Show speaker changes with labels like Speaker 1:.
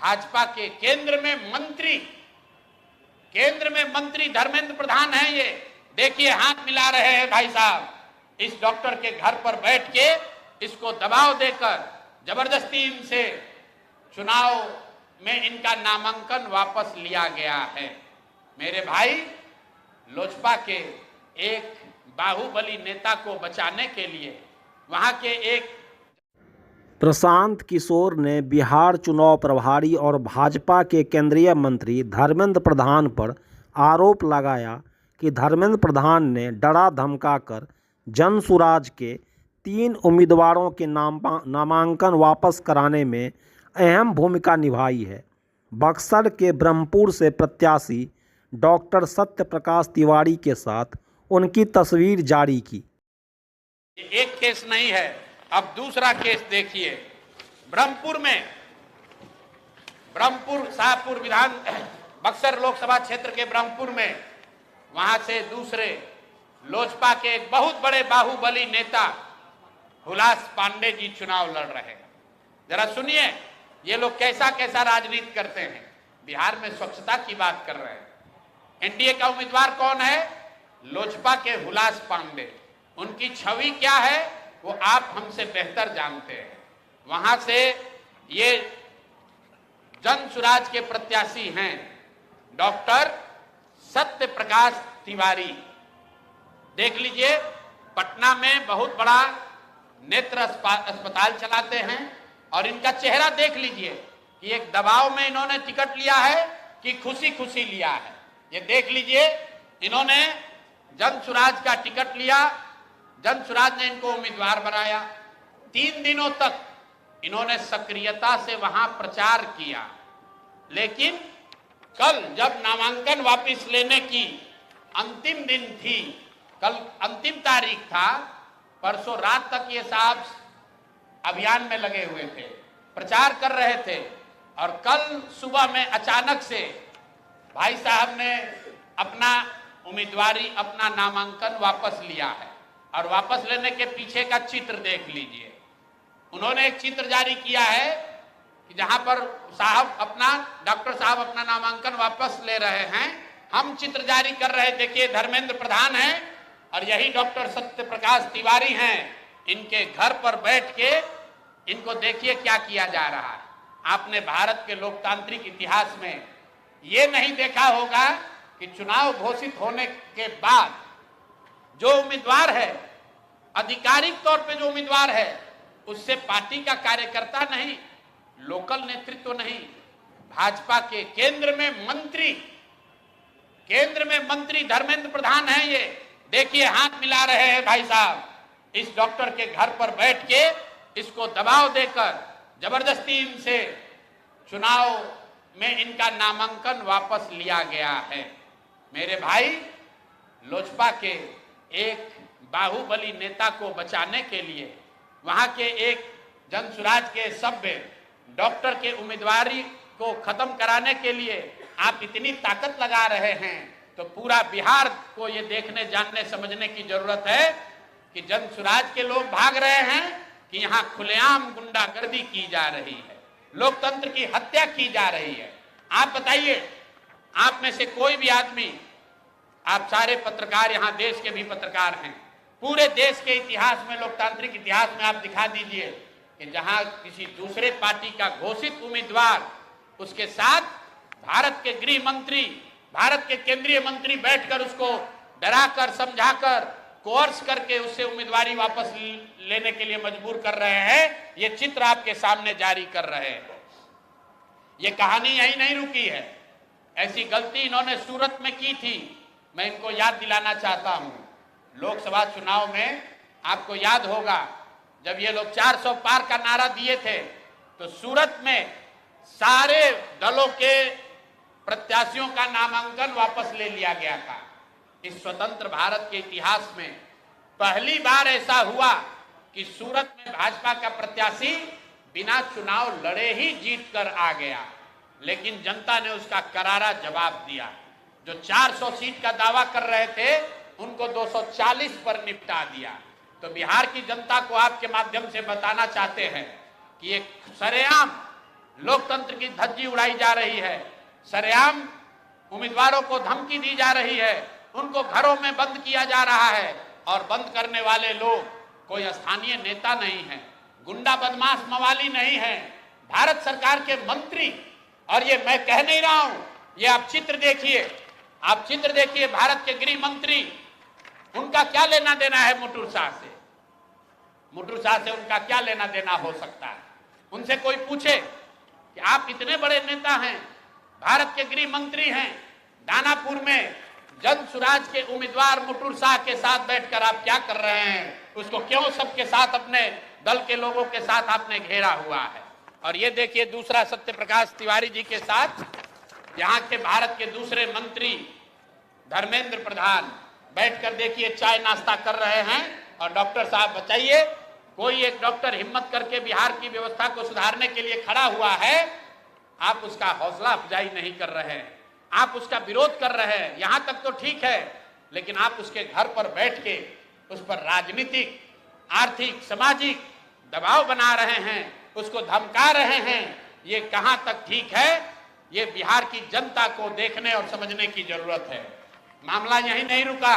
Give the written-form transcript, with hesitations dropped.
Speaker 1: भाजपा के केंद्र में मंत्री धर्मेंद्र प्रधान हैं। ये देखिए हाथ मिला रहे हैं भाई साहब, इस डॉक्टर के घर पर बैठ के इसको दबाव देकर जबरदस्ती इनसे चुनाव में इनका नामांकन वापस लिया गया है। मेरे भाई, लोजपा के एक बाहुबली नेता को बचाने के लिए वहां के एक
Speaker 2: प्रशांत किशोर ने बिहार चुनाव प्रभारी और भाजपा के केंद्रीय मंत्री धर्मेंद्र प्रधान पर आरोप लगाया कि धर्मेंद्र प्रधान ने डरा धमकाकर जनसुराज के 3 उम्मीदवारों के नामांकन वापस कराने में अहम भूमिका निभाई है। बक्सर के ब्रह्मपुर से प्रत्याशी डॉक्टर सत्य प्रकाश तिवारी के साथ उनकी तस्वीर जारी की।
Speaker 1: एक केस नहीं है, अब दूसरा केस देखिए। ब्रह्मपुर शाहपुर बक्सर लोकसभा क्षेत्र के ब्रह्मपुर में वहां से दूसरे लोजपा के एक बहुत बड़े बाहुबली नेता हुलास पांडे जी चुनाव लड़ रहे हैं। जरा सुनिए ये लोग कैसा कैसा राजनीति करते हैं। बिहार में स्वच्छता की बात कर रहे हैं। एनडीए का उम्मीदवार कौन है? लोजपा के हुलास पांडे। उनकी छवि क्या है वो आप हमसे बेहतर जानते हैं। वहां से ये जनसुराज के प्रत्याशी हैं डॉक्टर सत्य प्रकाश तिवारी। देख लीजिए, पटना में बहुत बड़ा नेत्र अस्पताल चलाते हैं और इनका चेहरा देख लीजिए कि एक दबाव में इन्होंने टिकट लिया है कि खुशी खुशी लिया है। ये देख लीजिए, इन्होंने जनसुराज का टिकट लिया, जनसुराज ने इनको उम्मीदवार बनाया। 3 दिनों तक इन्होंने सक्रियता से वहां प्रचार किया, लेकिन कल जब नामांकन वापस लेने की अंतिम दिन थी, कल अंतिम तारीख था, परसों रात तक ये साहब अभियान में लगे हुए थे, प्रचार कर रहे थे और कल सुबह में अचानक से भाई साहब ने अपना उम्मीदवारी, अपना नामांकन वापस लिया है। और वापस लेने के पीछे का चित्र देख लीजिए। उन्होंने एक चित्र जारी किया है कि जहां पर डॉक्टर साहब अपना नामांकन वापस ले रहे हैं, हम चित्र जारी कर रहे। देखिए, धर्मेंद्र प्रधान हैं और यही डॉक्टर सत्य प्रकाश तिवारी हैं। इनके घर पर बैठ के इनको देखिए क्या किया जा रहा है। आपने भारत के लोकतांत्रिक इतिहास में ये नहीं देखा होगा कि चुनाव घोषित होने के बाद जो उम्मीदवार है, आधिकारिक तौर पे जो उम्मीदवार है, उससे पार्टी का कार्यकर्ता नहीं, लोकल नेतृत्व नहीं, भाजपा के केंद्र में मंत्री धर्मेंद्र प्रधान हैं। ये देखिए हाथ मिला रहे हैं भाई साहब, इस डॉक्टर के घर पर बैठ के इसको दबाव देकर जबरदस्ती इनसे चुनाव में इनका नामांकन वापस लिया गया है। मेरे भाई, लोजपा के एक बाहुबली नेता को बचाने के लिए वहां के एक जनसुराज के सभ्य डॉक्टर के उम्मीदवारी को खत्म कराने के लिए आप इतनी ताकत लगा रहे हैं, तो पूरा बिहार को ये देखने, जानने, समझने की जरूरत है कि जनसुराज के लोग भाग रहे हैं कि यहाँ खुलेआम गुंडागर्दी की जा रही है, लोकतंत्र की हत्या की जा रही है। आप बताइए, आप में से कोई भी आदमी, आप सारे पत्रकार, यहाँ देश के भी पत्रकार हैं, पूरे देश के इतिहास में, लोकतांत्रिक इतिहास में आप दिखा दीजिए कि जहां किसी दूसरे पार्टी का घोषित उम्मीदवार, उसके साथ भारत के गृह मंत्री, भारत के केंद्रीय मंत्री बैठकर उसको डराकर, समझाकर, कोर्स करके उससे उम्मीदवारी वापस लेने के लिए मजबूर कर रहे हैं। ये चित्र आपके सामने जारी कर रहे हैं। ये कहानी यही नहीं रुकी है, ऐसी गलती इन्होंने सूरत में की थी। मैं इनको याद दिलाना चाहता हूं, लोकसभा चुनाव में आपको याद होगा जब ये लोग 400 पार का नारा दिए थे, तो सूरत में सारे दलों के प्रत्याशियों का नामांकन वापस ले लिया गया था। इस स्वतंत्र भारत के इतिहास में पहली बार ऐसा हुआ कि सूरत में भाजपा का प्रत्याशी बिना चुनाव लड़े ही जीत कर आ गया, लेकिन जनता ने उसका करारा जवाब दिया। जो 400 सीट का दावा कर रहे थे, उनको 240 पर निपटा दिया। तो बिहार की जनता को आपके माध्यम से बताना चाहते हैं कि एक सरेआम लोकतंत्र की धज्जी उड़ाई जा रही है, सरेआम उम्मीदवारों को धमकी दी जा रही है, उनको घरों में बंद किया जा रहा है और बंद करने वाले लोग कोई स्थानीय नेता नहीं है, गुंडा बदमाश मवाली नहीं है, भारत सरकार के मंत्री। और ये मैं कह नहीं रहा हूं, ये आप चित्र देखिए, आप चित्र देखिए भारत के गृह मंत्री, उनका क्या लेना देना है मुटुर शाह से? मुटुर शाह से उनका क्या लेना देना हो सकता है? उनसे कोई पूछे कि आप इतने बड़े नेता हैं, भारत के गृह मंत्री हैं, दानापुर में जन सुराज के उम्मीदवार मुटुर शाह के साथ बैठकर आप क्या कर रहे हैं? उसको क्यों सबके साथ, अपने दल के लोगों के साथ आपने घेरा हुआ है? और ये देखिए दूसरा सत्य प्रकाश तिवारी जी के साथ यहाँ के भारत के दूसरे मंत्री धर्मेंद्र प्रधान बैठकर देखिए चाय नाश्ता कर रहे हैं। और डॉक्टर साहब बताइए, कोई एक डॉक्टर हिम्मत करके बिहार की व्यवस्था को सुधारने के लिए खड़ा हुआ है, आप उसका हौसला अफजाई नहीं कर रहे हैं, आप उसका विरोध कर रहे हैं। यहां तक तो ठीक है, लेकिन आप उसके घर पर बैठ के उस पर राजनीतिक, आर्थिक, सामाजिक दबाव बना रहे हैं, उसको धमका रहे हैं। ये कहां तक ठीक है? ये बिहार की जनता को देखने और समझने की जरूरत है। मामला यही नहीं रुका।